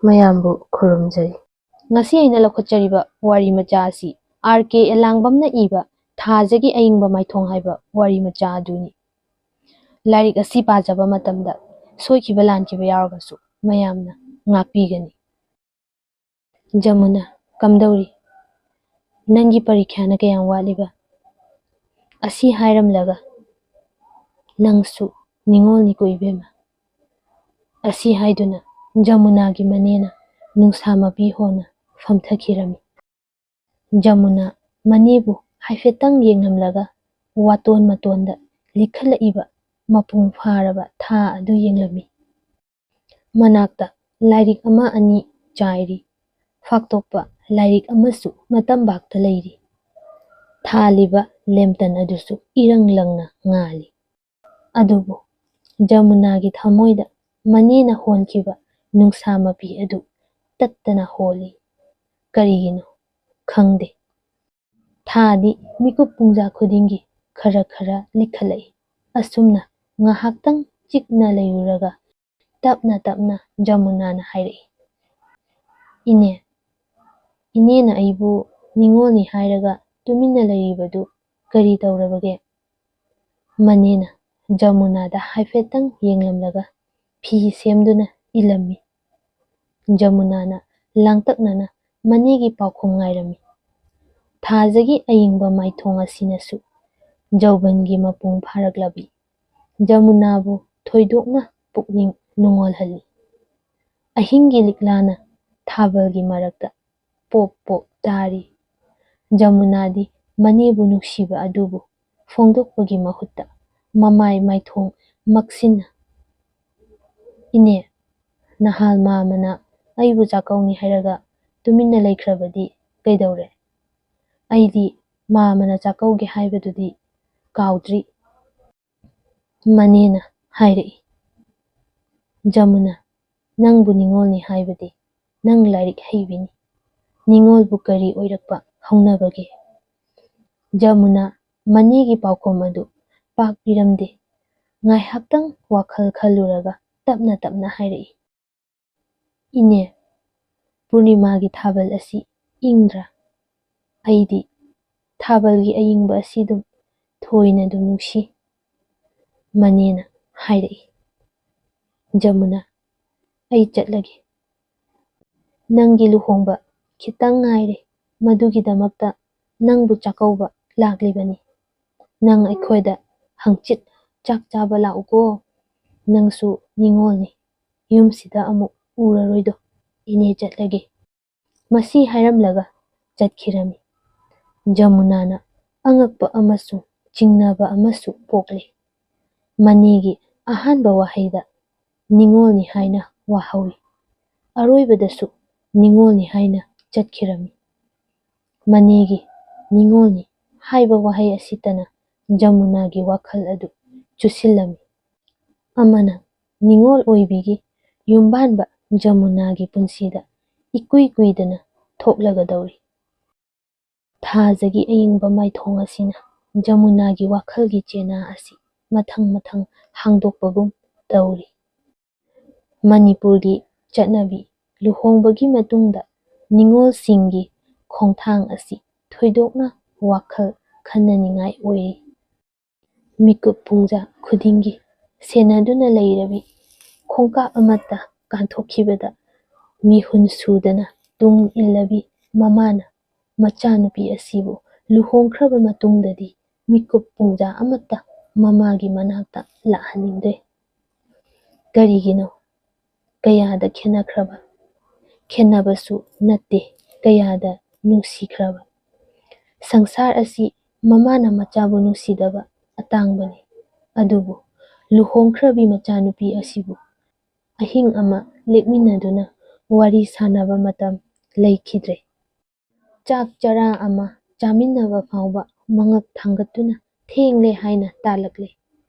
ꯃꯌꯥꯝꯕꯨ ꯈꯨꯔꯨꯝꯖꯔꯤ꯫ ꯉꯁꯤ ꯑꯩꯅ ꯂꯧꯈꯠꯆꯔꯤꯕ ꯋꯥꯔꯤ ꯃꯆꯥ ꯑꯁꯤ R.K. ꯑꯦꯂꯥꯡꯕꯝꯅ ꯏꯕ ꯊꯥꯖꯒꯤ ꯑꯏꯪꯕ ꯃꯥꯏꯊꯣꯡ ꯍꯥꯏꯕ ꯋꯥꯔꯤ ꯃꯆꯥ ꯑꯗꯨꯅꯤ꯫ ꯂꯥꯏꯔꯤꯛ ꯑꯁꯤ ꯄꯥꯖꯕ ꯃꯇꯝꯗ ꯁꯣꯏꯈꯤꯕ ꯂꯥꯟꯈꯤꯕ ꯌꯥꯎꯔꯒꯁꯨ ꯃꯌꯥꯝꯅ ꯉꯥꯛꯄꯤꯒꯅꯤ꯫ ꯖꯃꯨꯅꯥ, ꯀꯝꯗꯧꯔꯤ? ꯅꯪꯒꯤ ꯄꯔꯤꯈ꯭ꯌꯥꯅ ꯀꯌꯥꯝ ꯋꯥꯠꯂꯤꯕ? ꯑꯁꯤ ꯍꯥꯏꯔꯝꯂꯒ ꯅꯪꯁꯨ ꯅꯤꯡꯉꯣꯜꯅꯤꯀꯣ ꯏꯕꯦꯝꯃ꯫ ꯑꯁꯤ ꯍꯥꯏꯗꯨꯅ ꯖꯃꯨꯅꯥꯒꯤ ꯃꯅꯦꯅ ꯅꯨꯡꯁꯥ ꯃꯄꯤ ꯍꯣꯅ ꯐꯝꯊꯈꯤꯔꯝꯃꯤ꯫ ꯖꯃꯨꯅꯥ ꯃꯅꯦꯕꯨ ꯍꯥꯏꯐꯦꯠꯇꯪ ꯌꯦꯡꯂꯝꯂꯒ ꯋꯥꯇꯣꯟ ꯃꯇꯣꯟꯗ ꯂꯤꯈꯠꯂꯛꯏꯕ ꯃꯄꯨꯡ ꯐꯥꯔꯕ ꯊꯥ ꯑꯗꯨ ꯌꯦꯡꯂꯝꯃꯤ꯫ ꯃꯅꯥꯛꯇ ꯂꯥꯏꯔꯤꯛ ꯑꯃ ꯑꯅꯤ ꯆꯥꯏꯔꯤ, ꯐꯥꯛꯇꯣꯛꯄ ꯂꯥꯏꯔꯤꯛ ꯑꯃꯁꯨ ꯃꯇꯝꯕꯥꯛꯇ ꯂꯩꯔꯤ꯫ ꯊꯥꯜꯂꯤꯕ ꯂꯦꯝꯇꯟ ꯑꯗꯨꯁꯨ ꯏꯔꯪ ꯂꯪꯅ ꯉꯥꯜꯂꯤ꯫ ꯑꯗꯨꯕꯨ ꯖꯃꯨꯅꯥꯒꯤ ꯊꯃꯣꯏꯗ ꯃꯅꯦꯅ ꯍꯣꯟꯈꯤꯕ ꯅꯨꯡꯁꯥ ꯃꯄꯤ ꯑꯗꯨ ꯇꯠꯇꯅ ꯍꯣꯜꯂꯤ꯫ ꯀꯔꯤꯒꯤꯅꯣ ꯈꯪꯗꯦ꯫ ꯊꯥꯗꯤ ꯃꯤꯀꯨꯞ ꯄꯨꯡꯖꯥ ꯈꯨꯗꯤꯡꯒꯤ ꯈꯔ ꯈꯔ ꯂꯤꯈꯠꯂꯛꯏ꯫ ꯑꯁꯨꯝꯅ ꯉꯥꯏꯍꯥꯛꯇꯪ ꯆꯤꯛꯅ ꯂꯩꯔꯨꯔꯒ ꯇꯞꯅ ꯇꯞꯅ ꯖꯃꯨꯅꯥꯅ ꯍꯥꯏꯔꯛꯏ, ꯏꯅꯦ, ꯏꯅꯦꯅ ꯑꯩꯕꯨ ꯅꯤꯡꯉꯣꯜꯅꯤ ꯍꯥꯏꯔꯒ ꯇꯨꯃꯤꯟꯅ ꯂꯩꯔꯤꯕꯗꯨ ꯀꯔꯤ ꯇꯧꯔꯕꯒꯦ? ꯃꯅꯦꯅ ꯖꯃꯨꯅꯥꯗ ꯍꯥꯏꯐꯦꯠꯇꯪ ꯌꯦꯡꯂꯝꯂꯒ ꯐꯤ ꯁꯦꯝꯗꯨꯅ ꯏꯜꯂꯝꯃꯤ꯫ ꯖꯃꯨꯅꯥꯅ ꯂꯥꯡꯇꯛꯅꯅ ꯃꯅꯦꯒꯤ ꯄꯥꯎꯈꯨꯝ ꯉꯥꯏꯔꯝꯃꯤ꯫ ꯊꯥꯖꯒꯤ ꯑꯏꯪꯕ ꯃꯥꯏꯊꯣꯡ ꯑꯁꯤꯅꯁꯨ ꯖꯧꯕꯟꯒꯤ ꯃꯄꯨꯡ ꯐꯥꯔꯛꯂꯕꯤ ꯖꯃꯨꯅꯥꯕꯨ ꯊꯣꯏꯗꯣꯛꯅ ꯄꯨꯛꯅꯤꯡ ꯅꯨꯡꯉꯣꯜꯍꯜꯂꯤ꯫ ꯑꯍꯤꯡꯒꯤ ꯂꯤꯛꯂꯥꯅ ꯊꯥꯕꯜꯒꯤ ꯃꯔꯛꯇ ꯄꯣꯞ ꯄꯣꯞ ꯇꯥꯔꯤ꯫ ꯖꯃꯨꯅꯥꯗꯤ ꯃꯅꯦꯕꯨ ꯅꯨꯡꯁꯤꯕ ꯑꯗꯨꯕꯨ ꯐꯣꯡꯗꯣꯛꯄꯒꯤ ꯃꯍꯨꯠꯇ ꯃꯃꯥꯏ ꯃꯥꯏꯊꯣꯡ ꯃꯛꯁꯤꯟꯅ, ꯏꯅꯦ, ꯅꯍꯥꯜ ꯃꯥꯃꯅ ꯑꯩꯕꯨ ꯆꯥꯛꯀꯧꯅꯤ ꯍꯥꯏꯔꯒ ꯇꯨꯃꯤꯟꯅ ꯂꯩꯈ꯭ꯔꯕꯗꯤ ꯀꯩꯗꯧꯔꯦ? ꯑꯩꯗꯤ ꯃꯥꯃꯅ ꯆꯥꯛꯀꯧꯒꯦ ꯍꯥꯏꯕꯗꯨꯗꯤ ꯀꯥꯎꯗ꯭ꯔꯤ꯫ ꯃꯅꯦꯅ ꯍꯥꯏꯔꯛꯏ, ꯖꯃꯨꯅꯥ, ꯅꯪꯕꯨ ꯅꯤꯡꯉꯣꯜꯅꯤ ꯍꯥꯏꯕꯗꯤ ꯅꯪ ꯂꯥꯏꯔꯤꯛ ꯍꯩꯕꯤꯅꯤ꯫ ꯅꯤꯡꯉꯣꯜꯕꯨ ꯀꯔꯤ ꯑꯣꯏꯔꯛꯄ ꯍꯧꯅꯕꯒꯦ? ꯖꯃꯨꯅꯥ ꯃꯅꯦꯒꯤ ꯄꯥꯎꯈꯨꯝ ꯑꯗꯨ ꯄꯥꯛ ꯄꯤꯔꯝꯗꯦ꯫ ꯉꯥꯏꯍꯥꯛꯇꯪ ꯋꯥꯈꯜ ꯈꯜꯂꯨꯔꯒ ꯇꯞꯅ ꯇꯞꯅ ꯍꯥꯏꯔꯛꯏ, ꯏꯅꯦ, ꯄꯨꯔꯅꯤꯃꯥꯒꯤ ꯊꯥꯕꯜ ꯑꯁꯤ ꯏꯪꯗ꯭ꯔꯥ? ꯑꯩꯗꯤ ꯊꯥꯕꯜꯒꯤ ꯑꯏꯪꯕ ꯑꯁꯤꯗꯨꯝ ꯊꯣꯏꯅ ꯑꯗꯨꯝ ꯅꯨꯡꯁꯤ꯫ ꯃꯅꯦꯅ ꯍꯥꯏꯔꯛꯏ, ꯖꯃꯨꯅꯥ, ꯑꯩ ꯆꯠꯂꯒꯦ꯫ ꯅꯪꯒꯤ ꯂꯨꯍꯣꯡꯕ ꯈꯤꯇꯪ ꯉꯥꯏꯔꯦ, ꯃꯗꯨꯒꯤꯗꯃꯛꯇ ꯅꯪꯕꯨ ꯆꯥꯛꯀꯧꯕ ꯂꯥꯛꯂꯤꯕꯅꯤ꯫ ꯅꯪ ꯑꯩꯈꯣꯏꯗ ꯍꯪꯆꯤꯠ ꯆꯥꯛ ꯆꯥꯕ ꯂꯥꯛꯎꯀꯣ꯫ ꯅꯪꯁꯨ ꯅꯤꯡꯉꯣꯜꯅꯤ, ꯌꯨꯝꯁꯤꯗ ꯑꯃꯨꯛ ꯎꯔꯔꯣꯏꯗꯣ꯫ ꯏꯅꯦ ꯆꯠꯂꯒꯦ꯫ ꯃꯁꯤ ꯍꯥꯏꯔꯝꯂꯒ ꯆꯠꯈꯤꯔꯝꯃꯤ꯫ ꯖꯃꯨꯅꯥꯅ ꯑꯉꯛꯄ ꯑꯃꯁꯨꯡ ꯆꯤꯡꯅꯕ ꯑꯃꯁꯨ ꯄꯣꯛꯂꯤ꯫ ꯃꯅꯦꯒꯤ ꯑꯍꯥꯟꯕ ꯋꯥꯍꯩꯗ ꯅꯤꯡꯉꯣꯜꯅꯤ ꯍꯥꯏꯅ ꯋꯥꯍꯧꯏ, ꯑꯔꯣꯏꯕꯗꯁꯨ ꯅꯤꯡꯉꯣꯜꯅꯤ ꯍꯥꯏꯅ ꯆꯠꯈꯤꯔꯝꯃꯤ꯫ ꯃꯅꯦꯒꯤ ꯅꯤꯡꯉꯣꯜꯅꯤ ꯍꯥꯏꯕ ꯋꯥꯍꯩ ꯑꯁꯤꯇꯅ ꯖꯃꯨꯅꯥꯒꯤ ꯋꯥꯈꯜ ꯑꯗꯨ ꯆꯨꯁꯤꯜꯂꯝꯃꯤ꯫ ꯑꯃꯅ ꯅꯤꯡꯉꯣꯜ ꯑꯣꯏꯕꯤꯒꯤ ꯌꯨꯝꯕꯥꯟꯕ ꯖꯃꯨꯅꯥꯒꯤ ꯄꯨꯟꯁꯤꯗ ꯏꯀꯨꯏ ꯀꯨꯏꯗꯅ ꯊꯣꯛꯂꯒꯗꯧꯔꯤ꯫ ꯊꯥꯖꯒꯤ ꯑꯏꯪꯕ ꯃꯥꯏꯊꯣꯡ ꯑꯁꯤꯅ ꯖꯃꯨꯅꯥꯒꯤ ꯋꯥꯈꯜꯒꯤ ꯆꯦꯅꯥ ꯑꯁꯤ ꯃꯊꯪ ꯃꯊꯪ ꯍꯥꯡꯗꯣꯛꯄꯒꯨꯝ ꯇꯧꯔꯤ꯫ ꯃꯅꯤꯄꯨꯔꯒꯤ ꯆꯠꯅꯕꯤ ꯂꯨꯍꯣꯡꯕꯒꯤ ꯃꯇꯨꯡꯗ ꯅꯤꯡꯉꯣꯜꯁꯤꯡꯒꯤ ꯈꯣꯡꯊꯥꯡ ꯑꯁꯤ ꯊꯣꯏꯗꯣꯛꯅ ꯋꯥꯈꯜ ꯈꯟꯅꯅꯤꯡꯉꯥꯏ ꯑꯣꯏꯔꯤ꯫ ꯃꯤꯀꯨꯞ ꯄꯨꯡꯖꯥ ꯈꯨꯗꯤꯡꯒꯤ ꯁꯦꯟꯅꯗꯨꯅ ꯂꯩꯔꯕꯤ ꯈꯣꯡꯀꯥꯞ ꯑꯃꯠꯇ ꯀꯥꯟꯊꯣꯛꯈꯤꯕꯗ ꯃꯤꯍꯨꯟ ꯁꯨꯗꯅ ꯇꯨꯡ ꯏꯜꯂꯕꯤ ꯃꯃꯥꯅ ꯃꯆꯥꯅꯨꯄꯤ ꯑꯁꯤꯕꯨ ꯂꯨꯍꯣꯡꯈ꯭ꯔꯕ ꯃꯇꯨꯡꯗꯗꯤ ꯃꯤꯀꯨꯞ ꯄꯨꯡꯖꯥ ꯑꯃꯠꯇ ꯃꯃꯥꯒꯤ ꯃꯅꯥꯛꯇ ꯂꯥꯛꯍꯟꯅꯤꯡꯗꯦ꯫ ꯀꯔꯤꯒꯤꯅꯣ? ꯀꯌꯥꯗ ꯈꯦꯟꯅꯈ꯭ꯔꯕ? ꯈꯦꯟꯅꯕꯁꯨ ꯅꯠꯇꯦ, ꯀꯌꯥꯗ ꯅꯨꯡꯁꯤꯈ꯭ꯔꯕ? ꯁꯪꯁꯥꯔ ꯑꯁꯤ ꯃꯃꯥꯅ ꯃꯆꯥꯕꯨ ꯅꯨꯡꯁꯤꯗꯕ ꯑꯇꯥꯡꯕꯅꯤ꯫ ꯑꯗꯨꯕꯨ ꯂꯨꯍꯣꯡꯈ꯭ꯔꯕꯤ ꯃꯆꯥꯅꯨꯄꯤ ꯑꯁꯤꯕꯨ ꯑꯍꯤꯡ ꯑꯃ ꯂꯦꯛꯃꯤꯟꯅꯗꯨꯅ ꯋꯥꯔꯤ ꯁꯥꯅꯕ ꯃꯇꯝ ꯂꯩꯈꯤꯗ꯭ꯔꯦ꯫ ꯆꯥꯛ ꯆꯔꯥ ꯑꯃ ꯆꯥꯃꯤꯟꯅꯕ ꯐꯥꯎꯕ ꯃꯉꯛ ꯊꯥꯡꯒꯠꯇꯨꯅ ꯊꯦꯡꯂꯦ ꯍꯥꯏꯅ ꯇꯥꯜꯂꯛꯂꯦ꯫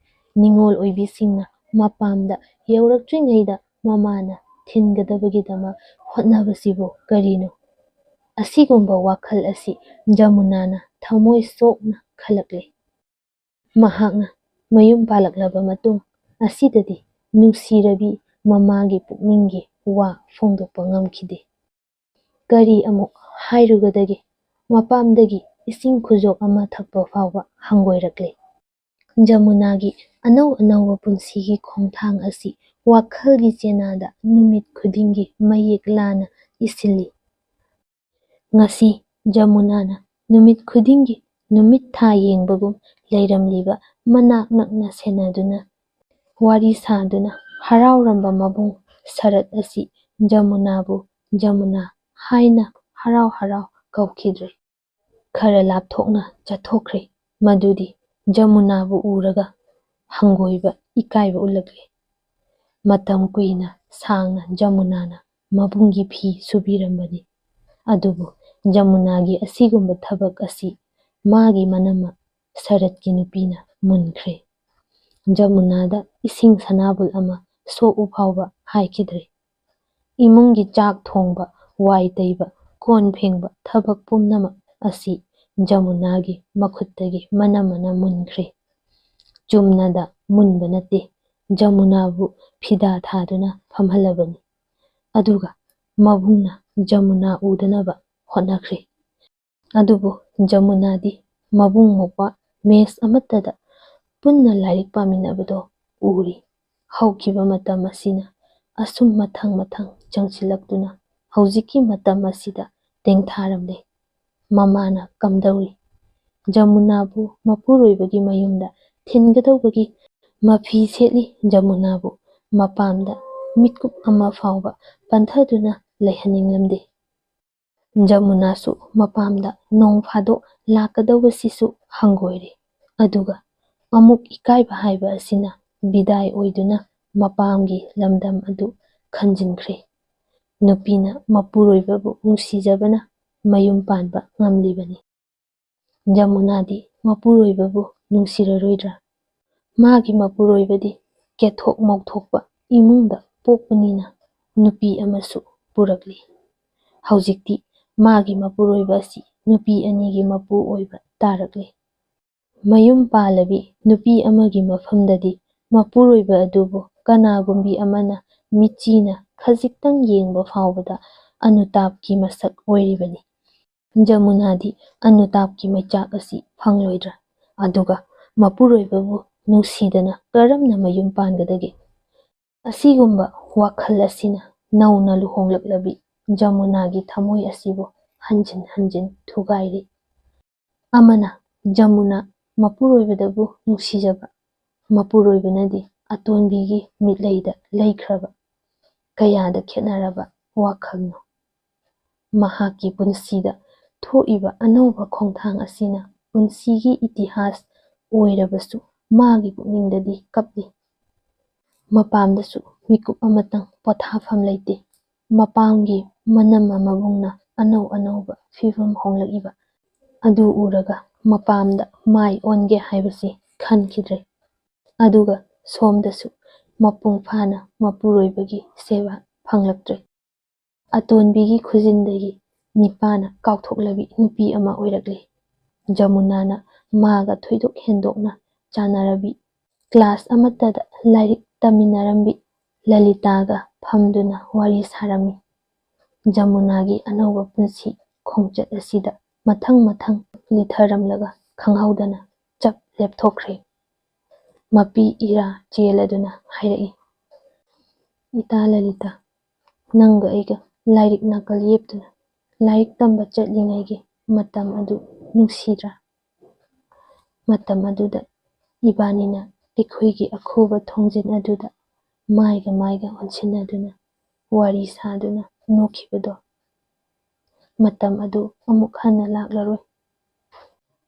ꯅꯤꯡꯉꯣꯜ ꯑꯣꯏꯕꯤꯁꯤꯡꯅ ꯃꯄꯥꯝꯗ ꯌꯧꯔꯛꯇ꯭ꯔꯤꯉꯩꯗ ꯃꯃꯥꯅ ꯊꯤꯟꯒꯗꯕꯒꯤꯗꯃꯛ ꯍꯣꯠꯅꯕꯁꯤꯕꯨ ꯀꯔꯤꯅꯣ? ꯑꯁꯤꯒꯨꯝꯕ ꯋꯥꯈꯜ ꯑꯁꯤ ꯖꯃꯨꯅꯥꯅ ꯊꯃꯣꯏ ꯁꯣꯛꯅ ꯈꯜꯂꯛꯂꯦ꯫ ꯃꯍꯥꯛꯅ ꯃꯌꯨꯝ ꯄꯥꯜꯂꯛꯂꯕ ꯃꯇꯨꯡ ꯑꯁꯤꯗꯗꯤ ꯅꯨꯡꯁꯤꯔꯕꯤ ꯃꯃꯥꯒꯤ ꯄꯨꯛꯅꯤꯡꯒꯤ ꯋꯥ ꯐꯣꯡꯗꯣꯛꯄ ꯉꯝꯈꯤꯗꯦ꯫ ꯀꯔꯤ ꯑꯃꯨꯛ ꯍꯥꯏꯔꯨꯒꯗꯒꯦ? ꯃꯄꯥꯝꯗꯒꯤ ꯏꯁꯤꯡ ꯈꯨꯖꯣꯛ ꯑꯃ ꯊꯛꯄ ꯐꯥꯎꯕ ꯍꯪꯒꯣꯏꯔꯛꯂꯦ꯫ ꯖꯃꯨꯅꯥꯒꯤ ꯑꯅꯧ ꯑꯅꯧꯕ ꯄꯨꯟꯁꯤꯒꯤ ꯈꯣꯡꯊꯥꯡ ꯑꯁꯤ ꯋꯥꯈꯜꯒꯤ ꯆꯦꯅꯥꯗ ꯅꯨꯃꯤꯠ ꯈꯨꯗꯤꯡꯒꯤ ꯃꯌꯦꯛ ꯂꯥꯅ ꯏꯁꯤꯜꯂꯤ꯫ ꯉꯁꯤ ꯖꯃꯨꯅꯥꯅ ꯅꯨꯃꯤꯠ ꯈꯨꯗꯤꯡꯒꯤ ꯅꯨꯃꯤꯠ ꯊꯥ ꯌꯦꯡꯕꯒꯨꯝ ꯂꯩꯔꯝꯂꯤꯕ ꯃꯅꯥꯛ ꯅꯛꯅ ꯁꯦꯟꯅꯗꯨꯅ ꯋꯥꯔꯤ ꯁꯥꯗꯨꯅ ꯍꯔꯥꯎꯔꯝꯕ ꯃꯕꯨꯡ ꯁꯔꯠ ꯑꯁꯤ ꯖꯃꯨꯅꯥꯕꯨ ꯖꯃꯨꯅꯥ ꯍꯥꯏꯅ ꯍꯔꯥꯎ ꯍꯔꯥꯎ ꯀꯧꯈꯤꯗ꯭ꯔꯦ꯫ ꯈꯔ ꯂꯥꯞꯊꯣꯛꯅ ꯆꯠꯊꯣꯛꯈ꯭ꯔꯦ꯫ ꯃꯗꯨꯗꯤ ꯖꯃꯨꯅꯥꯕꯨ ꯎꯔꯒ ꯍꯪꯒꯣꯏꯕ ꯏꯀꯥꯏꯕ ꯎꯠꯂꯛꯂꯦ꯫ ꯃꯇꯝ ꯀꯨꯏꯅ ꯁꯥꯡꯅ ꯖꯃꯨꯅꯥꯅ ꯃꯕꯨꯡꯒꯤ ꯐꯤ ꯁꯨꯕꯤꯔꯝꯕꯅꯤ꯫ ꯑꯗꯨꯕꯨ ꯖꯃꯨꯅꯥꯒꯤ ꯑꯁꯤꯒꯨꯝꯕ ꯊꯕꯛ ꯑꯁꯤ ꯃꯥꯒꯤ ꯃꯅꯝꯃ ꯁꯔꯠꯀꯤ ꯅꯨꯄꯤꯅ ꯃꯨꯟꯈ꯭ꯔꯦ꯫ ꯖꯃꯨꯅꯥꯗ ꯏꯁꯤꯡ ꯁꯅꯥꯕꯨꯜ ꯑꯃ ꯁꯣꯛꯎ ꯐꯥꯎꯕ ꯍꯥꯏꯈꯤꯗ꯭ꯔꯦ꯫ ꯏꯃꯨꯡꯒꯤ ꯆꯥꯛ ꯊꯣꯡꯕ, ꯋꯥꯏ ꯇꯩꯕ, ꯀꯣꯟ ꯐꯦꯡꯕ ꯊꯕꯛ ꯄꯨꯝꯅꯃꯛ ꯑꯁꯤ ꯖꯃꯨꯅꯥꯒꯤ ꯃꯈꯨꯠꯇꯒꯤ ꯃꯅꯝꯃꯅ ꯃꯨꯟꯈ꯭ꯔꯦ꯫ ꯆꯨꯝꯅꯗ ꯃꯨꯟꯕ ꯅꯠꯇꯦ, ꯖꯃꯨꯅꯥꯕꯨ ꯐꯤꯗꯥ ꯊꯥꯗꯨꯅ ꯐꯝꯍꯜꯂꯕꯅꯤ꯫ ꯑꯗꯨꯒ ꯃꯕꯨꯡꯅ ꯖꯃꯨꯅꯥ ꯎꯗꯅꯕ ꯍꯣꯠꯅꯈ꯭ꯔꯦ꯫ ꯑꯗꯨꯕꯨ ꯖꯃꯨꯅꯥꯗꯤ ꯃꯕꯨꯡ ꯃꯧꯄ꯭ꯋꯥ ꯃꯦꯁ ꯑꯃꯠꯇꯗ ꯄꯨꯟꯅ ꯂꯥꯏꯔꯤꯛ ꯄꯥꯃꯤꯟꯅꯕꯗꯣ ꯎꯔꯤ꯫ ꯍꯧꯈꯤꯕ ꯃꯇꯝ ꯑꯁꯤꯅ ꯑꯁꯨꯝ ꯃꯊꯪ ꯃꯊꯪ ꯆꯪꯁꯤꯜꯂꯛꯇꯨꯅ ꯍꯧꯖꯤꯛꯀꯤ ꯃꯇꯝ ꯑꯁꯤꯗ ꯇꯦꯡꯊꯥꯔꯝꯂꯦ꯫ ꯃꯃꯥꯅ ꯀꯝꯗꯧꯔꯤ? ꯖꯃꯨꯅꯥꯕꯨ ꯃꯄꯨꯔꯣꯏꯕꯒꯤ ꯃꯌꯨꯝꯗ ꯊꯤꯟꯒꯗꯧꯕꯒꯤ ꯃꯐꯤ ꯁꯦꯠꯂꯤ꯫ ꯖꯃꯨꯅꯥꯕꯨ ꯃꯄꯥꯝꯗ ꯃꯤꯠꯀꯨꯞ ꯑꯃ ꯐꯥꯎꯕ ꯄꯟꯊꯗꯨꯅ ꯂꯩꯍꯟꯅꯤꯡꯂꯝꯗꯦ꯫ ꯖꯃꯨꯅꯥꯁꯨ ꯃꯄꯥꯝꯗ ꯅꯣꯡ ꯐꯥꯗꯣꯛ ꯂꯥꯛꯀꯗꯧꯕꯁꯤꯁꯨ ꯍꯪꯒꯣꯏꯔꯦ꯫ ꯑꯗꯨꯒ ꯑꯃꯨꯛ ꯏꯀꯥꯏꯕ ꯍꯥꯏꯕ ꯑꯁꯤꯅ ꯕꯤꯗꯥꯏ ꯑꯣꯏꯗꯨꯅ ꯃꯄꯥꯝꯒꯤ ꯂꯝꯗꯝ ꯑꯗꯨ ꯈꯟꯖꯤꯟꯈ꯭ꯔꯦ꯫ ꯅꯨꯄꯤꯅ ꯃꯄꯨꯔꯣꯏꯕꯕꯨ ꯅꯨꯡꯁꯤꯖꯕꯅ ꯃꯌꯨꯝ ꯄꯥꯟꯕ ꯉꯝꯂꯤꯕꯅꯤ꯫ ꯖꯃꯨꯅꯥꯗꯤ ꯃꯄꯨꯔꯣꯏꯕꯕꯨ ꯅꯨꯡꯁꯤꯔꯔꯣꯏꯗ꯭ꯔꯥ? ꯃꯥꯒꯤ ꯃꯄꯨꯔꯣꯏꯕꯗꯤ ꯀꯦꯊꯣꯛ ꯃꯧꯊꯣꯛꯄ ꯏꯃꯨꯡꯗ ꯄꯣꯛꯄꯅꯤꯅ ꯅꯨꯄꯤ ꯑꯃꯁꯨ ꯄꯨꯔꯛꯂꯤ꯫ ꯍꯧꯖꯤꯛꯇꯤ ꯃꯥꯒꯤ ꯃꯄꯨꯔꯣꯏꯕ ꯑꯁꯤ ꯅꯨꯄꯤ ꯑꯅꯤꯒꯤ ꯃꯄꯨ ꯑꯣꯏꯕ ꯇꯥꯔꯛꯂꯦ꯫ ꯃꯌꯨꯝ ꯄꯥꯜꯂꯕꯤ ꯅꯨꯄꯤ ꯑꯃꯒꯤ ꯃꯐꯝꯗꯗꯤ ꯃꯄꯨꯔꯣꯏꯕ ꯑꯗꯨꯕꯨ ꯀꯅꯥꯒꯨꯝꯕꯤ ꯑꯃꯅ ꯃꯤꯠꯆꯤꯅ ꯈꯖꯤꯛꯇꯪ ꯌꯦꯡꯕ ꯐꯥꯎꯕꯗ ꯑꯅꯨꯇꯥꯞꯀꯤ ꯃꯁꯛ ꯑꯣꯏꯔꯤꯕꯅꯤ꯫ ꯖꯃꯨꯅꯥꯗꯤ ꯑꯅꯨꯇꯥꯞꯀꯤ ꯃꯩꯆꯥꯛ ꯑꯁꯤ ꯐꯪꯂꯣꯏꯗ꯭ꯔꯥ? ꯑꯗꯨꯒ ꯃꯄꯨꯔꯣꯏꯕꯕꯨ ꯅꯨꯡꯁꯤꯗꯅ ꯀꯔꯝꯅ ꯃꯌꯨꯝ ꯄꯥꯟꯒꯗꯒꯦ? ꯑꯁꯤꯒꯨꯝꯕ ꯋꯥꯈꯜ ꯑꯁꯤꯅ ꯅꯧꯅ ꯂꯨꯍꯣꯡꯂꯛꯂꯕꯤ ꯖꯃꯨꯅꯥꯒꯤ ꯊꯃꯣꯏ ꯑꯁꯤꯕꯨ ꯍꯟꯖꯤꯟ ꯍꯟꯖꯤꯟ ꯊꯨꯒꯥꯏꯔꯤ꯫ ꯑꯃꯅ ꯖꯃꯨꯅꯥ ꯃꯄꯨꯔꯣꯏꯕꯗꯕꯨ ꯅꯨꯡꯁꯤꯖꯕ, ꯃꯄꯨꯔꯣꯏꯕꯅꯗꯤ ꯑꯇꯣꯟꯕꯤꯒꯤ ꯃꯤꯠꯂꯩꯗ ꯂꯩꯈ꯭ꯔꯕ꯫ ꯀꯌꯥꯗ ꯈꯦꯠꯅꯔꯕ ꯋꯥꯈꯜꯅꯣ! ꯃꯍꯥꯛꯀꯤ ꯄꯨꯟꯁꯤꯗ ꯊꯣꯛꯏꯕ ꯑꯅꯧꯕ ꯈꯣꯡꯊꯥꯡ ꯑꯁꯤꯅ ꯄꯨꯟꯁꯤꯒꯤ ꯏꯇꯤꯍꯥꯁ ꯑꯣꯏꯔꯕꯁꯨ ꯃꯥꯒꯤ ꯄꯨꯛꯅꯤꯡꯗꯗꯤ ꯀꯞꯂꯤ꯫ ꯃꯄꯥꯝꯗꯁꯨ ꯃꯤꯀꯨꯞ ꯑꯃꯇꯪ ꯄꯣꯊꯥꯐꯝ ꯂꯩꯇꯦ꯫ ꯃꯄꯥꯝꯒꯤ ꯃꯅꯝꯃ ꯃꯕꯨꯡꯅ ꯑꯅꯧ ꯑꯅꯧꯕ ꯐꯤꯕꯝ ꯍꯣꯡꯂꯛꯏꯕ ꯑꯗꯨ ꯎꯔꯒ ꯃꯄꯥꯝꯗ ꯃꯥꯏ ꯑꯣꯟꯒꯦ ꯍꯥꯏꯕꯁꯤ ꯈꯟꯈꯤꯗ꯭ꯔꯦ꯫ ꯑꯗꯨꯒ ꯁꯣꯝꯗꯁꯨ ꯃꯄꯨꯡ ꯐꯥꯅ ꯃꯄꯨꯔꯣꯏꯕꯒꯤ ꯁꯦꯕꯥ ꯐꯪꯂꯛꯇ꯭ꯔꯦ꯫ ꯑꯇꯣꯟꯕꯤꯒꯤ ꯈꯨꯖꯤꯟꯗꯒꯤ ꯅꯤꯄꯥꯅ ꯀꯥꯎꯊꯣꯛꯂꯕꯤ ꯅꯨꯄꯤ ꯑꯃ ꯑꯣꯏꯔꯛꯂꯦ꯫ ꯖꯃꯨꯅꯥꯅ ꯃꯥꯒ ꯊꯣꯏꯗꯣꯛ ꯍꯦꯟꯗꯣꯛꯅ ꯆꯥꯟꯅꯔꯕꯤ, ꯀ꯭ꯂꯥꯁ ꯑꯃꯠꯇꯗ ꯂꯥꯏꯔꯤꯛ ꯇꯝꯃꯤꯟꯅꯔꯝꯕꯤ ꯂꯂꯤꯇꯥꯒ ꯐꯝꯗꯨꯅ ꯋꯥꯔꯤ ꯁꯥꯔꯝꯃꯤ꯫ ꯖꯃꯨꯅꯥꯒꯤ ꯑꯅꯧꯕ ꯄꯨꯟꯁꯤ ꯈꯣꯡꯆꯠ ꯑꯁꯤꯗ ꯃꯊꯪ ꯃꯊꯪ ꯂꯤꯊꯔꯝꯂꯒ ꯈꯪꯍꯧꯗꯅ ꯆꯞ ꯂꯦꯞꯊꯣꯛꯈ꯭ꯔꯦ꯫ ꯃꯄꯤ ꯏꯔꯥ ꯆꯦꯜꯂꯗꯨꯅ ꯍꯥꯏꯔꯛꯏ, "ꯏꯇꯥ ꯂꯂꯤꯇꯥ, ꯅꯪꯒ ꯑꯩꯒ ꯂꯥꯏꯔꯤꯛ ꯅꯥꯀꯜ ꯌꯦꯞꯇꯨꯅ ꯂꯥꯏꯔꯤꯛ ꯇꯝꯕ ꯆꯠꯂꯤꯉꯩꯒꯤ ꯃꯇꯝ ꯑꯗꯨ ꯅꯨꯡꯁꯤꯗ꯭ꯔꯥ? ꯃꯇꯝ ꯑꯗꯨꯗ ꯏꯕꯥꯅꯤꯅ ꯑꯩꯈꯣꯏꯒꯤ ꯑꯈꯨꯕ ꯊꯣꯡꯖꯤꯟ ꯑꯗꯨꯗ ꯃꯥꯏꯒ ꯃꯥꯏꯒ ꯑꯣꯟꯁꯤꯟꯅꯗꯨꯅ ꯋꯥꯔꯤ ꯁꯥꯗꯨꯅ ꯅꯣꯛꯈꯤꯕꯗꯣ꯫ ꯃꯇꯝ ꯑꯗꯨ ꯑꯃꯨꯛ ꯍꯟꯅ ꯂꯥꯛꯂꯔꯣꯏ꯫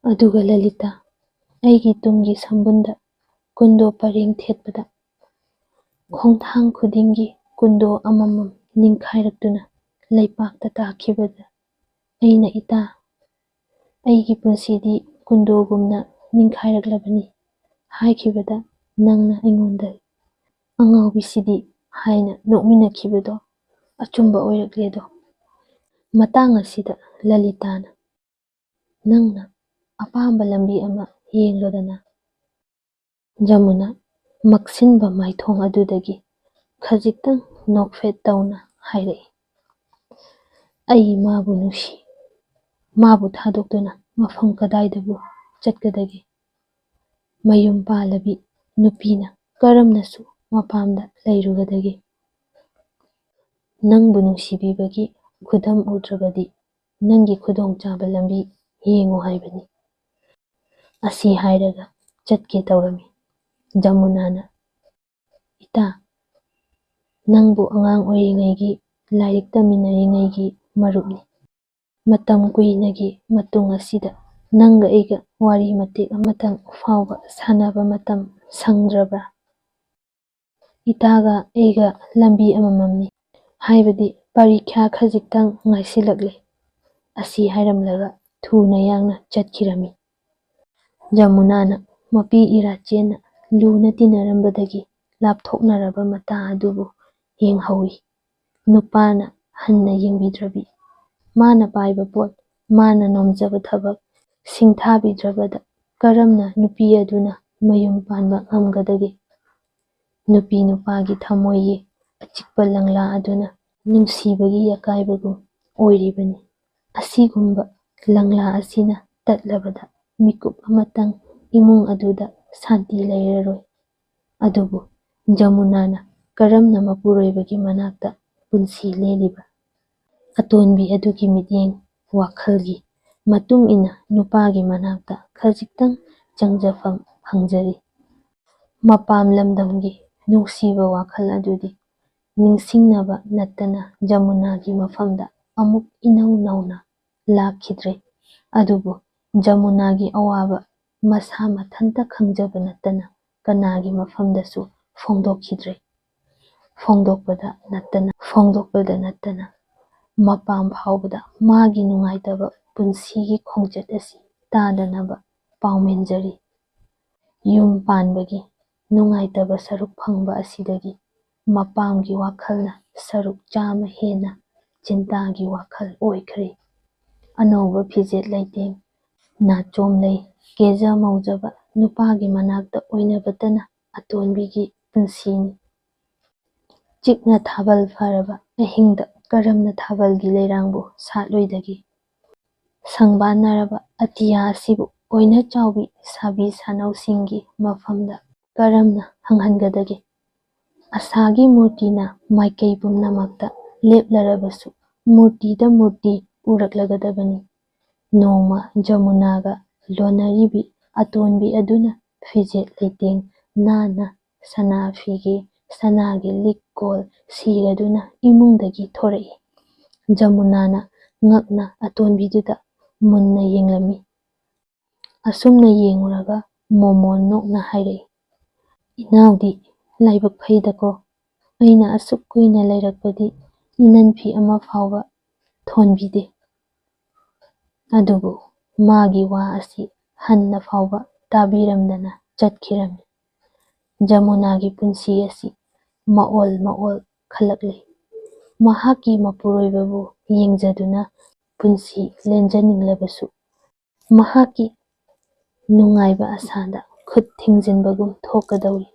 ꯑꯗꯨꯒ ꯂꯂꯤꯇꯥ, ꯑꯩꯒꯤ ꯇꯨꯡꯒꯤ ꯁꯝꯕꯨꯟꯗ ꯀꯨꯟꯗꯣ ꯄꯔꯦꯡ ꯊꯦꯠꯄꯗ ꯈꯣꯡꯊꯥꯡ ꯈꯨꯗꯤꯡꯒꯤ ꯀꯨꯟꯗꯣ ꯑꯃꯃꯝ ꯅꯤꯡꯈꯥꯏꯔꯛꯇꯨꯅ ꯂꯩꯄꯥꯛꯇ ꯇꯥꯈꯤꯕꯗ ꯑꯩꯅ ꯏꯇꯥ, ꯑꯩꯒꯤ ꯄꯨꯟꯁꯤꯗꯤ ꯀꯨꯟꯗꯣꯒꯨꯝꯅ ꯅꯤꯡꯈꯥꯏꯔꯛꯂꯕꯅꯤ ꯍꯥꯏꯈꯤꯕꯗ ꯅꯪꯅ ꯑꯩꯉꯣꯟꯗ ꯑꯉꯥꯎꯕꯤꯁꯤꯗꯤ ꯍꯥꯏꯅ ꯅꯣꯛꯃꯤꯟꯅꯈꯤꯕꯗꯣ ꯑꯆꯨꯝꯕ ꯑꯣꯏꯔꯛꯂꯦꯗꯣ꯫ ꯃꯇꯥꯡ ꯑꯁꯤꯗ ꯂꯂꯤꯇꯥꯅ, ꯅꯪꯅ ꯑꯄꯥꯝꯕ ꯂꯝꯕꯤ ꯑꯃ ꯌꯦꯡꯂꯣꯗꯅ꯫ ꯖꯃꯨꯅꯥ ꯃꯛꯁꯤꯟꯕ ꯃꯥꯏꯊꯣꯡ ꯑꯗꯨꯗꯒꯤ ꯈꯖꯤꯛꯇꯪ ꯅꯣꯛꯐꯦꯠ ꯇꯧꯅ ꯍꯥꯏꯔꯛꯏ꯫ ꯑꯩ ꯃꯥꯕꯨ ꯅꯨꯡꯁꯤ꯫ ꯃꯥꯕꯨ ꯊꯥꯗꯣꯛꯇꯨꯅ ꯃꯐꯝ ꯀꯗꯥꯏꯗꯕꯨ ꯆꯠꯀꯗꯒꯦ? ꯃꯌꯨꯝ ꯄꯥꯜꯂꯕꯤ ꯅꯨꯄꯤꯅ ꯀꯔꯝꯅꯁꯨ ꯃꯄꯥꯝꯗ ꯂꯩꯔꯨꯒꯗꯒꯦ? ꯅꯪꯕꯨ ꯅꯨꯡꯁꯤꯕꯤꯕꯒꯤ ꯈꯨꯗꯝ ꯎꯗ꯭ꯔꯕꯗꯤ ꯅꯪꯒꯤ ꯈꯨꯗꯣꯡꯆꯥꯕ ꯂꯝꯕꯤ ꯌꯦꯡꯉꯨ ꯍꯥꯏꯕꯅꯤ꯫ ꯑꯁꯤ ꯍꯥꯏꯔꯒ ꯆꯠꯀꯦ ꯇꯧꯔꯝꯃꯤ꯫ ꯖꯃꯨꯅꯥꯅ, ꯏꯇꯥ, ꯅꯪꯕꯨ ꯑꯉꯥꯡ ꯑꯣꯏꯔꯤꯉꯩꯒꯤ ꯂꯥꯏꯔꯤꯛ ꯇꯝꯃꯤꯟꯅꯔꯤꯉꯩꯒꯤ ꯃꯔꯨꯞꯅꯤ꯫ ꯃꯇꯝ ꯀꯨꯏꯅꯒꯤ ꯃꯇꯨꯡ ꯑꯁꯤꯗ ꯅꯪꯒ ꯑꯩꯒ ꯋꯥꯔꯤ ꯃꯇꯦꯛ ꯑꯃꯇꯪ ꯐꯥꯎꯕ ꯁꯥꯟꯅꯕ ꯃꯇꯝ ꯁꯪꯗ꯭ꯔꯕ꯭ꯔꯥ? ꯏꯇꯥꯒ ꯑꯩꯒ ꯂꯝꯕꯤ ꯑꯃꯃꯝꯅꯤ, ꯍꯥꯏꯕꯗꯤ ꯄꯔꯤꯈ꯭ꯌꯥ ꯈꯖꯤꯛꯇꯪ ꯉꯥꯏꯁꯤꯜꯂꯛꯂꯦ꯫ ꯑꯁꯤ ꯍꯥꯏꯔꯝꯂꯒ ꯊꯨꯅ ꯌꯥꯡꯅ ꯆꯠꯈꯤꯔꯝꯃꯤ꯫ ꯖꯃꯨꯅꯥꯅ ꯃꯄꯤ ꯏꯔꯥ ꯆꯦꯟꯅ ꯂꯨꯅ ꯇꯤꯟꯅꯔꯝꯕꯗꯒꯤ ꯂꯥꯞꯊꯣꯛꯅꯔꯕ ꯃꯇꯥ ꯑꯗꯨꯕꯨ ꯌꯦꯡꯍꯧꯏ꯫ ꯅꯨꯄꯥꯅ ꯍꯟꯅ ꯌꯦꯡꯕꯤꯗ꯭ꯔꯕꯤ, ꯃꯥꯅ ꯄꯥꯏꯕ ꯄꯣꯠ, ꯃꯥꯅ ꯅꯣꯝꯖꯕ ꯊꯕꯛ ꯁꯤꯡꯊꯥꯕꯤꯗ꯭ꯔꯕꯗ ꯀꯔꯝꯅ ꯅꯨꯄꯤ ꯑꯗꯨꯅ ꯃꯌꯨꯝ ꯄꯥꯟꯕ ꯉꯝꯒꯗꯒꯦ? ꯅꯨꯄꯤ ꯅꯨꯄꯥꯒꯤ ꯊꯃꯣꯏꯒꯤ ꯑꯆꯤꯛꯄ ꯂꯪꯂꯥ ꯑꯗꯨꯅ ꯅꯨꯡꯁꯤꯕꯒꯤ ꯑꯀꯥꯏꯕꯒꯨꯝ ꯑꯣꯏꯔꯤꯕꯅꯤ꯫ ꯑꯁꯤꯒꯨꯝꯕ ꯂꯪꯂꯥ ꯑꯁꯤꯅ ꯇꯠꯂꯕꯗ ꯃꯤꯀꯨꯞ ꯑꯃꯇꯪ ꯏꯃꯨꯡ ꯑꯗꯨꯗ ꯁꯥꯟꯇꯤ ꯂꯩꯔꯔꯣꯏ꯫ ꯑꯗꯨꯕꯨ ꯖꯃꯨꯅꯥꯅ ꯀꯔꯝꯅ ꯃꯄꯨꯔꯣꯏꯕꯒꯤ ꯃꯅꯥꯛꯇ ꯄꯨꯟꯁꯤ ꯂꯦꯜꯂꯤꯕ? ꯑꯇꯣꯟꯕꯤ ꯑꯗꯨꯒꯤ ꯃꯤꯠꯌꯦꯡ ꯋꯥꯈꯜꯒꯤ ꯃꯇꯨꯡ ꯏꯟꯅ ꯅꯨꯄꯥꯒꯤ ꯃꯅꯥꯛꯇ ꯈꯖꯤꯛꯇꯪ ꯆꯪꯖꯐꯝ ꯐꯪꯖꯔꯤ꯫ ꯃꯄꯥꯝ ꯂꯝꯗꯝꯒꯤ ꯅꯨꯡꯁꯤꯕ ꯋꯥꯈꯜ ꯑꯗꯨꯗꯤ ꯅꯤꯡꯁꯤꯡꯅꯕ ꯅꯠꯇꯅ ꯖꯃꯨꯅꯥꯒꯤ ꯃꯐꯝꯗ ꯑꯃꯨꯛ ꯏꯅꯧ ꯅꯧꯅ ꯂꯥꯛꯈꯤꯗ꯭ꯔꯦ꯫ ꯑꯗꯨꯕꯨ ꯖꯃꯨꯅꯥꯒꯤ ꯑꯋꯥꯕ ꯃꯁꯥ ꯃꯊꯟꯇ ꯈꯪꯖꯕ ꯅꯠꯇꯅ ꯀꯅꯥꯒꯤ ꯃꯐꯝꯗꯁꯨ ꯐꯣꯡꯗꯣꯛꯈꯤꯗ꯭ꯔꯦ꯫ ꯐꯣꯡꯗꯣꯛꯄꯗ ꯅꯠꯇꯅ ꯃꯄꯥꯝ ꯐꯥꯎꯕꯗ ꯃꯥꯒꯤ ꯅꯨꯡꯉꯥꯏꯇꯕ ꯄꯨꯟꯁꯤꯒꯤ ꯈꯣꯡꯆꯠ ꯑꯁꯤ ꯇꯥꯗꯅꯕ ꯄꯥꯎꯃꯦꯟꯖꯔꯤ꯫ ꯌꯨꯝ ꯄꯥꯟꯕꯒꯤ ꯅꯨꯡꯉꯥꯏꯇꯕ ꯁꯔꯨꯛ ꯐꯪꯕ ꯑꯁꯤꯗꯒꯤ ꯃꯄꯥꯝꯒꯤ ꯋꯥꯈꯜꯅ ꯁꯔꯨꯛ 100 ꯍꯦꯟꯅ ꯆꯤꯟꯇꯥꯒꯤ ꯋꯥꯈꯜ ꯑꯣꯏꯈ꯭ꯔꯦ꯫ ꯑꯅꯧꯕ ꯐꯤꯖꯦꯠ ꯂꯩꯇꯦꯡ, ꯅꯥꯆꯣꯝꯂꯩ ꯀꯦꯖ ꯃꯧꯖꯕ ꯅꯨꯄꯥꯒꯤ ꯃꯅꯥꯛꯇ ꯑꯣꯏꯅꯕꯇꯅ ꯑꯇꯣꯟꯕꯤꯒꯤ ꯄꯨꯟꯁꯤꯅꯤ꯫ ꯆꯤꯛꯅ ꯊꯥꯕꯜ ꯐꯔꯕ ꯑꯍꯤꯡꯗ ꯀꯔꯝꯅ ꯊꯥꯕꯜꯒꯤ ꯂꯩꯔꯥꯡꯕꯨ ꯁꯥꯠꯂꯣꯏꯗꯒꯦ? ꯁꯪꯕꯥꯟꯅꯔꯕ ꯑꯇꯤꯌꯥ ꯑꯁꯤꯕꯨ ꯑꯣꯏꯅꯆꯥꯎꯕꯤ ꯁꯥꯕꯤ ꯁꯥꯅꯧꯁꯤꯡꯒꯤ ꯃꯐꯝꯗ ꯀꯔꯝꯅ ꯍꯪꯍꯟꯒꯗꯒꯦ? ꯑꯁꯥꯒꯤ ꯃꯨꯔꯇꯤꯅ ꯃꯥꯏꯀꯩ ꯄꯨꯝꯅꯃꯛꯇ ꯂꯦꯞꯂꯔꯕꯁꯨ ꯃꯨꯔꯇꯤꯗ ꯃꯨꯔꯇꯤ ꯎꯔꯛꯂꯒꯗꯕꯅꯤ꯫ ꯅꯣꯡꯃ ꯖꯃꯨꯅꯥꯒ ꯂꯣꯟꯅꯔꯤꯕꯤ ꯑꯇꯣꯟꯕꯤ ꯑꯗꯨꯅ ꯐꯤꯖꯦꯠ ꯂꯩꯇꯦꯡ ꯅꯥꯟꯅ ꯁꯅꯥ ꯐꯤꯒꯦ, ꯁꯅꯥꯒꯤ ꯂꯤꯛ ꯀꯣꯜ ꯁꯤꯔꯗꯨꯅ ꯏꯃꯨꯡꯗꯒꯤ ꯊꯣꯔꯛꯏ꯫ ꯖꯃꯨꯅꯥꯅ ꯉꯛꯅ ꯑꯇꯣꯟꯕꯤꯗꯨꯗ ꯃꯨꯟꯅ ꯌꯦꯡꯂꯝꯃꯤ꯫ ꯑꯁꯨꯝꯅ ꯌꯦꯡꯂꯨꯔꯒ ꯃꯣꯃꯣꯟ ꯅꯣꯛꯅ ꯍꯥꯏꯔꯛꯏ, ꯏꯅꯥꯎꯗꯤ ꯂꯥꯏꯕꯛ ꯐꯩꯗꯀꯣ, ꯑꯩꯅ ꯑꯁꯨꯛ ꯀꯨꯏꯅ ꯂꯩꯔꯛꯄꯗꯤ ꯏꯅꯟꯐꯤ ꯑꯃ ꯐꯥꯎꯕ ꯊꯣꯟꯕꯤꯗꯦ꯫ ꯑꯗꯨꯕꯨ ꯃꯥꯒꯤ ꯋꯥ ꯑꯁꯤ ꯍꯟꯅ ꯐꯥꯎꯕ ꯇꯥꯕꯤꯔꯝꯗꯅ ꯆꯠꯈꯤꯔꯝꯃꯤ꯫ ꯖꯃꯨꯅꯥꯒꯤ ꯄꯨꯟꯁꯤ ꯑꯁꯤ ꯃꯑꯣꯜ ꯃꯑꯣꯜ ꯈꯜꯂꯛꯂꯦ꯫ ꯃꯍꯥꯛꯀꯤ ꯃꯄꯨꯔꯣꯏꯕꯕꯨ ꯌꯦꯡꯖꯗꯨꯅ ꯄꯨꯟꯁꯤ ꯂꯦꯟꯖꯅꯤꯡꯂꯕꯁꯨ ꯃꯍꯥꯛꯀꯤ ꯅꯨꯡꯉꯥꯏꯕ ꯑꯁꯥꯗ ꯈꯨꯠ ꯊꯤꯡꯖꯤꯟꯕꯒꯨꯝ ꯊꯣꯛꯀꯗꯧꯔꯤ꯫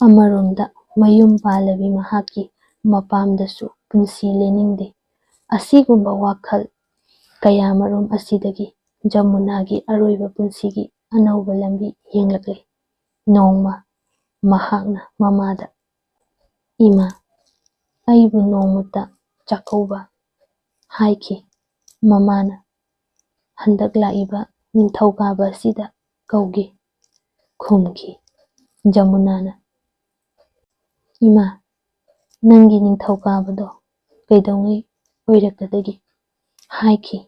ꯑꯃꯔꯣꯝꯗ ꯃꯌꯨꯝ ꯄꯥꯜꯂꯕꯤ ꯃꯍꯥꯛꯀꯤ ꯃꯄꯥꯝꯗꯁꯨ ꯄꯨꯟꯁꯤ ꯂꯦꯟꯅꯤꯡꯗꯦ꯫ ꯑꯁꯤꯒꯨꯝꯕ ꯋꯥꯈꯜ ꯀꯌꯥꯃꯔꯨꯝ ꯑꯁꯤꯗꯒꯤ ꯖꯃꯨꯅꯥꯒꯤ ꯑꯔꯣꯏꯕ ꯄꯨꯟꯁꯤꯒꯤ ꯑꯅꯧꯕ ꯂꯝꯕꯤ ꯌꯦꯡꯂꯛꯂꯦ꯫ ꯅꯣꯡꯃ ꯃꯍꯥꯛꯅ ꯃꯃꯥꯗ, ꯏꯃꯥ, ꯑꯩꯕꯨ ꯅꯣꯡꯃꯇ ꯆꯥꯛꯀꯧꯕ ꯍꯥꯏꯈꯤ꯫ ꯃꯃꯥꯅ, ꯍꯟꯗꯛ ꯂꯥꯛꯏꯕ ꯅꯤꯡꯊꯧꯀꯥꯕ ꯑꯁꯤꯗ ꯀꯧꯒꯦ ꯈꯨꯝꯈꯤ꯫ ꯖꯃꯨꯅꯥꯅ, ꯏꯃꯥ, ꯅꯪꯒꯤ ꯅꯤꯡꯊꯧꯀꯥꯕꯗꯣ ꯀꯩꯗꯧꯉꯩ ꯑꯣꯏꯔꯛꯀꯗꯒꯦ? ꯍꯥꯏꯈꯤ꯫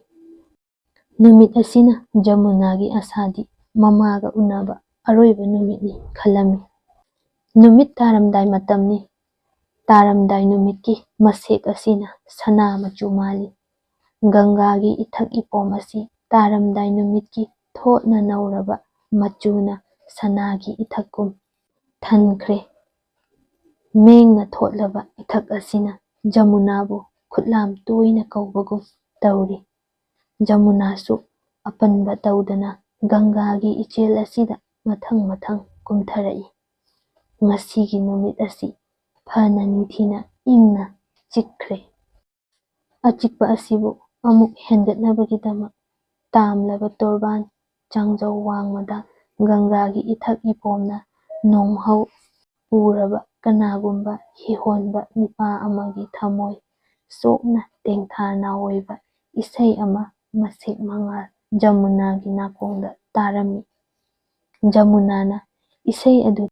ꯅꯨꯃꯤꯠ ꯑꯁꯤꯅ ꯖꯃꯨꯅꯥꯒꯤ ꯑꯁꯥꯗꯤ ꯃꯃꯥꯒ ꯎꯅꯕ ꯑꯔꯣꯏꯕ ꯅꯨꯃꯤꯠꯅꯤ ꯈꯜꯂꯝꯃꯤ꯫ ꯅꯨꯃꯤꯠ ꯇꯥꯔꯝꯗꯥꯏ ꯃꯇꯝꯅꯤ꯫ ꯇꯥꯔꯝꯗꯥꯏ ꯅꯨꯃꯤꯠꯀꯤ ꯃꯁꯦꯛ ꯑꯁꯤꯅ ꯁꯅꯥ ꯃꯆꯨ ꯃꯥꯜꯂꯤ꯫ ꯒꯪꯒꯥꯒꯤ ꯏꯊꯛ ꯏꯄꯣꯝ ꯑꯁꯤ ꯇꯥꯔꯝꯗꯥꯏ ꯅꯨꯃꯤꯠꯀꯤ ꯊꯣꯠꯅ ꯅꯧꯔꯕ ꯃꯆꯨꯅ ꯁꯅꯥꯒꯤ ꯏꯊꯛꯀꯨꯝ ꯊꯟꯈ꯭ꯔꯦ꯫ ꯃꯦꯡꯅ ꯊꯣꯠꯂꯕ ꯏꯊꯛ ꯑꯁꯤꯅ ꯖꯃꯨꯅꯥꯕꯨ ꯈꯨꯠꯂꯥꯝ ꯇꯣꯏꯅ ꯀꯧꯕꯒꯨꯝ ꯇꯧꯔꯤ꯫ ꯖꯃꯨꯅꯥꯁꯨ ꯑꯄꯟꯕ ꯇꯧꯗꯅ ꯒꯪꯒꯥꯒꯤ ꯏꯆꯦꯜ ꯑꯁꯤꯗ ꯃꯊꯪ ꯃꯊꯪ ꯀꯨꯝꯊꯔꯛꯏ꯫ ꯉꯁꯤꯒꯤ ꯅꯨꯃꯤꯠ ꯑꯁꯤ ꯐꯅ ꯅꯤꯡꯊꯤꯅ ꯏꯪꯅ ꯆꯤꯛꯈ꯭ꯔꯦ꯫ ꯑꯆꯤꯛꯄ ꯑꯁꯤꯕꯨ ꯑꯃꯨꯛ ꯍꯦꯟꯒꯠꯅꯕꯒꯤꯗꯃꯛ ꯇꯥꯝꯂꯕ ꯇꯣꯔꯕꯥꯟ ꯆꯥꯡꯖꯧ ꯋꯥꯡꯃꯗ ꯒꯪꯒꯥꯒꯤ ꯏꯊꯛ ꯏꯄꯣꯝꯅ ꯅꯣꯡꯍꯧ ꯄꯨꯔꯕ ꯀꯅꯥꯒꯨꯝꯕ ꯍꯤꯍꯣꯟꯕ ꯅꯤꯄꯥ ꯑꯃꯒꯤ ꯊꯃꯣꯏ ꯁꯣꯛꯅ ꯇꯦꯡꯊꯥ ꯅꯥꯑꯣꯏꯕ ꯏꯁꯩ ꯑꯃ ꯃꯁꯦꯛ ꯃꯉꯥꯜ ꯖꯃꯨꯅꯥꯒꯤ ꯅꯥꯀꯣꯡꯗ ꯇꯥꯔꯝꯃꯤ꯫ ꯖꯃꯨꯅꯥꯅ ꯏꯁꯩ ꯑꯗꯨ